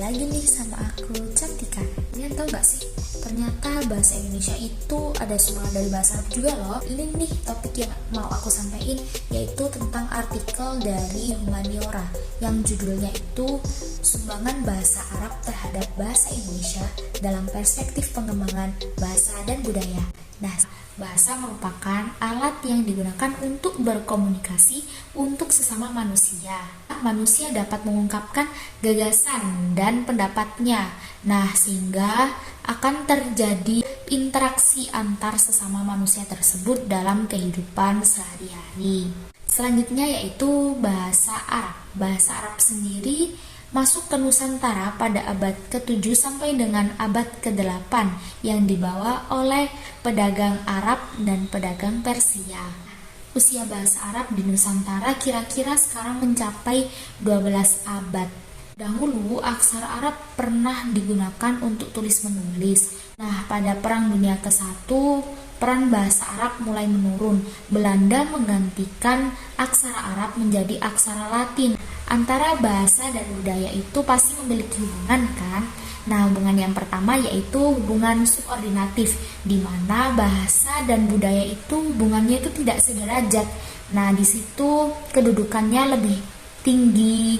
lagi nih sama aku, Cantika. Kalian tau gak sih, ternyata bahasa Indonesia itu ada sumber dari bahasa Arab juga loh. Ini nih topik yang mau aku sampaikan, yaitu tentang artikel dari Humaniora yang judulnya itu Sumbangan Bahasa Arab terhadap Bahasa Indonesia dalam Perspektif Pengembangan Bahasa dan Budaya. Nah, bahasa merupakan alat yang digunakan untuk berkomunikasi untuk sesama manusia. Manusia dapat mengungkapkan gagasan dan pendapatnya. Nah, sehingga akan terjadi interaksi antar sesama manusia tersebut dalam kehidupan sehari-hari. Selanjutnya yaitu bahasa Arab. Bahasa Arab sendiri masuk ke Nusantara pada abad ke-7 sampai dengan abad ke-8 yang dibawa oleh pedagang Arab dan pedagang Persia. Usia bahasa Arab di Nusantara kira-kira sekarang mencapai 12 abad. Dahulu aksara Arab pernah digunakan untuk tulis-menulis. Nah, pada Perang Dunia ke-1, peran bahasa Arab mulai menurun. Belanda menggantikan aksara Arab menjadi aksara Latin. Antara bahasa dan budaya itu pasti memiliki hubungan kan? Nah, hubungan yang pertama yaitu hubungan subordinatif, di mana bahasa dan budaya itu hubungannya itu tidak sederajat. Nah, di situ kedudukannya lebih tinggi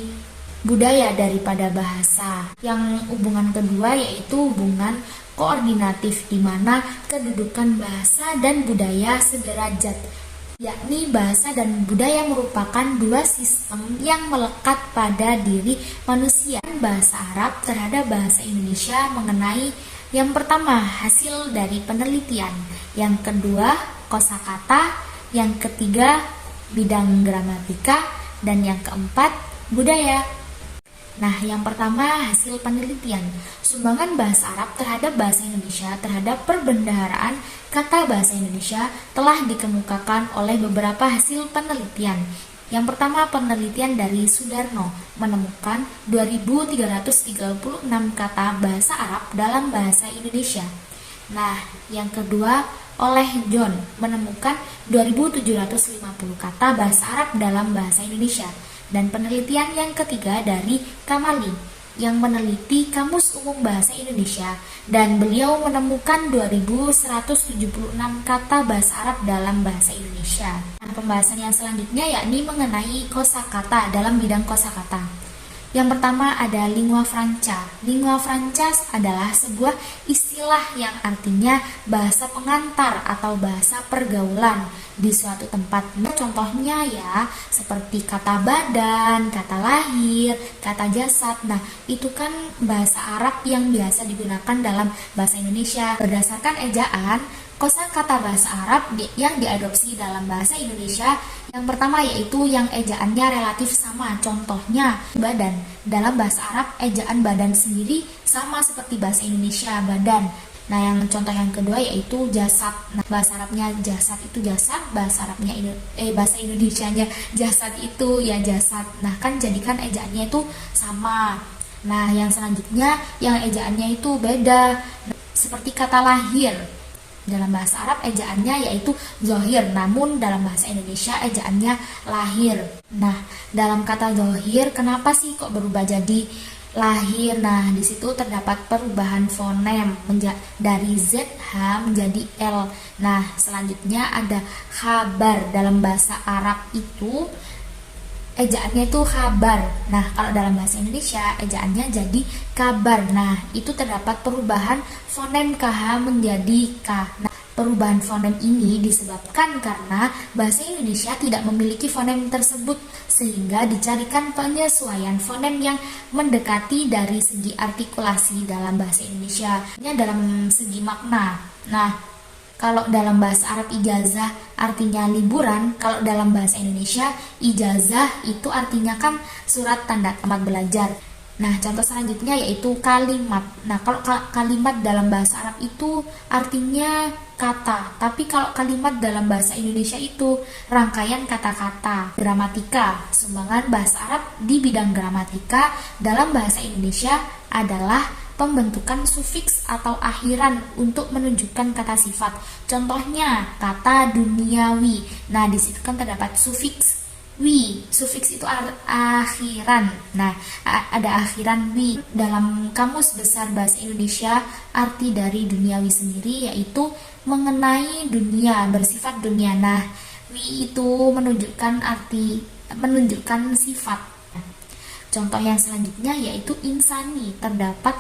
budaya daripada bahasa. Yang hubungan kedua yaitu hubungan koordinatif, di mana kedudukan bahasa dan budaya sederajat, yakni bahasa dan budaya merupakan dua sistem yang melekat pada diri manusia. Bahasa Arab terhadap bahasa Indonesia mengenai yang pertama hasil dari penelitian, yang kedua kosakata, yang ketiga bidang gramatika, dan yang keempat budaya. Nah, yang pertama hasil penelitian. Sumbangan bahasa Arab terhadap bahasa Indonesia terhadap perbendaharaan kata bahasa Indonesia telah dikemukakan oleh beberapa hasil penelitian. Yang pertama, penelitian dari Sudarno menemukan 2336 kata bahasa Arab dalam bahasa Indonesia. Nah, yang kedua oleh John menemukan 2750 kata bahasa Arab dalam bahasa Indonesia. Dan penelitian yang ketiga dari Kamali yang meneliti Kamus Umum Bahasa Indonesia, dan beliau menemukan 2176 kata bahasa Arab dalam bahasa Indonesia. Nah, pembahasan yang selanjutnya yakni mengenai kosakata dalam bidang kosakata. Yang pertama ada lingua franca. Lingua franca adalah sebuah istilah yang artinya bahasa pengantar atau bahasa pergaulan di suatu tempat. Contohnya ya, seperti kata badan, kata lahir, kata jasad. Nah, itu kan bahasa Arab yang biasa digunakan dalam bahasa Indonesia. Berdasarkan ejaan, kosakata bahasa Arab yang diadopsi dalam bahasa Indonesia yang pertama yaitu yang ejaannya relatif sama. Contohnya badan. Dalam bahasa Arab ejaan badan sendiri sama seperti bahasa Indonesia badan. Nah, yang contoh yang kedua yaitu jasad. Nah, bahasa Arabnya jasad itu jasad, bahasa Arabnya bahasa Indonesianya jasad itu ya jasad. Nah, kan jadikan ejaannya itu sama. Nah, yang selanjutnya yang ejaannya itu beda. Nah, seperti kata lahir. Dalam bahasa Arab ejaannya yaitu zohir, namun dalam bahasa Indonesia ejaannya lahir. Nah, dalam kata zohir kenapa sih kok berubah jadi lahir? Nah, di situ terdapat perubahan fonem dari ZH menjadi L. Nah, selanjutnya ada khabar. Dalam bahasa Arab itu ejaannya itu khabar. Nah, kalau dalam bahasa Indonesia ejaannya jadi kabar. Nah, itu terdapat perubahan fonem KH menjadi K. Nah, perubahan fonem ini disebabkan karena bahasa Indonesia tidak memiliki fonem tersebut, sehingga dicarikan penyesuaian fonem yang mendekati dari segi artikulasi dalam bahasa Indonesia. Ini dalam segi makna. Nah, kalau dalam bahasa Arab ijazah artinya liburan, kalau dalam bahasa Indonesia ijazah itu artinya kan surat tanda tamat belajar. Nah, contoh selanjutnya yaitu kalimat. Nah, kalau kalimat dalam bahasa Arab itu artinya kata, tapi kalau kalimat dalam bahasa Indonesia itu rangkaian kata-kata. Gramatika, sumbangan bahasa Arab di bidang gramatika dalam bahasa Indonesia adalah pembentukan sufiks atau akhiran untuk menunjukkan kata sifat. Contohnya kata duniawi. Nah, di situ kan terdapat sufiks Wi, sufiks itu akhiran. Nah, ada akhiran wi. Dalam Kamus Besar Bahasa Indonesia, arti dari duniawi sendiri yaitu mengenai dunia, bersifat dunia. Nah, wi itu menunjukkan sifat. Contoh yang selanjutnya yaitu insani, terdapat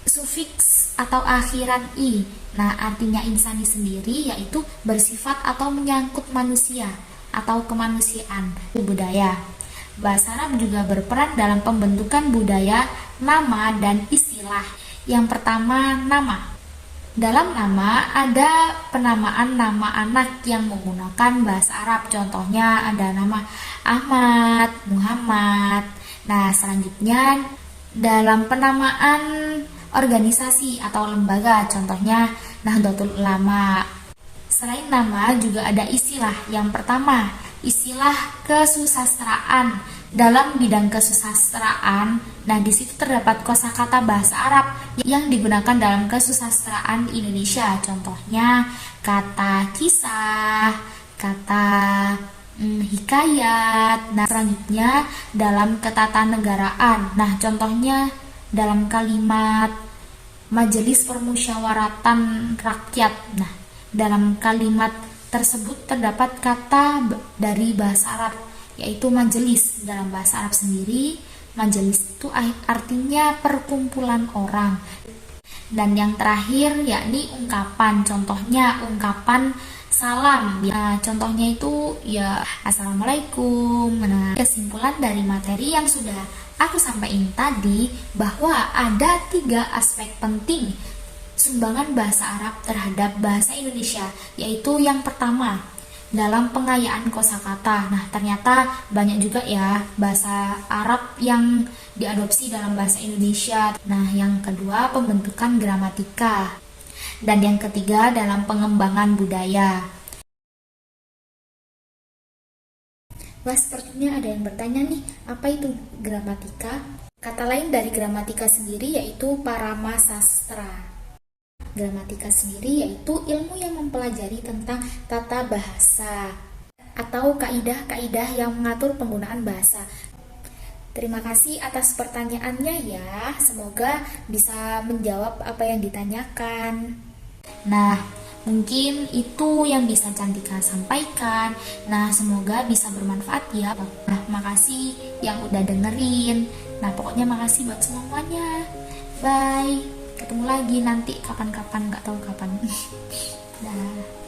sufiks atau akhiran i. Nah, artinya insani sendiri yaitu bersifat atau menyangkut manusia atau kemanusiaan, budaya. Bahasa Arab juga berperan dalam pembentukan budaya, nama, dan istilah. Yang pertama, nama. Dalam nama ada penamaan nama anak yang menggunakan bahasa Arab. Contohnya ada nama Ahmad, Muhammad. Nah, selanjutnya dalam penamaan organisasi atau lembaga, contohnya Nahdlatul Ulama. Selain nama juga ada istilah. Yang pertama, istilah kesusastraan. Dalam bidang kesusastraan, nah di situ terdapat kosakata bahasa Arab yang digunakan dalam kesusastraan Indonesia. Contohnya kata kisah, kata hikayat. Nah, selanjutnya dalam ketatanegaraan. Nah, contohnya dalam kalimat Majelis Permusyawaratan Rakyat. Nah, dalam kalimat tersebut terdapat kata dari bahasa Arab yaitu majelis. Dalam bahasa Arab sendiri, majelis itu artinya perkumpulan orang. Dan yang terakhir yakni ungkapan. Contohnya ungkapan salam. Nah, contohnya itu ya assalamualaikum. Nah, kesimpulan dari materi yang sudah aku sampaikan tadi bahwa ada 3 aspek penting sumbangan bahasa Arab terhadap bahasa Indonesia, yaitu yang pertama dalam pengayaan kosakata. Nah, ternyata banyak juga ya bahasa Arab yang diadopsi dalam bahasa Indonesia. Nah, yang kedua pembentukan gramatika, dan yang ketiga dalam pengembangan budaya. Wah, sepertinya ada yang bertanya nih, apa itu gramatika? Kata lain dari gramatika sendiri yaitu parama sastra. Gramatika sendiri yaitu ilmu yang mempelajari tentang tata bahasa atau kaidah-kaidah yang mengatur penggunaan bahasa. Terima kasih atas pertanyaannya ya, semoga bisa menjawab apa yang ditanyakan. Nah, mungkin itu yang bisa Cantika sampaikan. Nah, semoga bisa bermanfaat ya. Nah, makasih yang udah dengerin. Nah, pokoknya makasih buat semuanya. Bye. Ketemu lagi nanti kapan-kapan, nggak tahu kapan. Dah.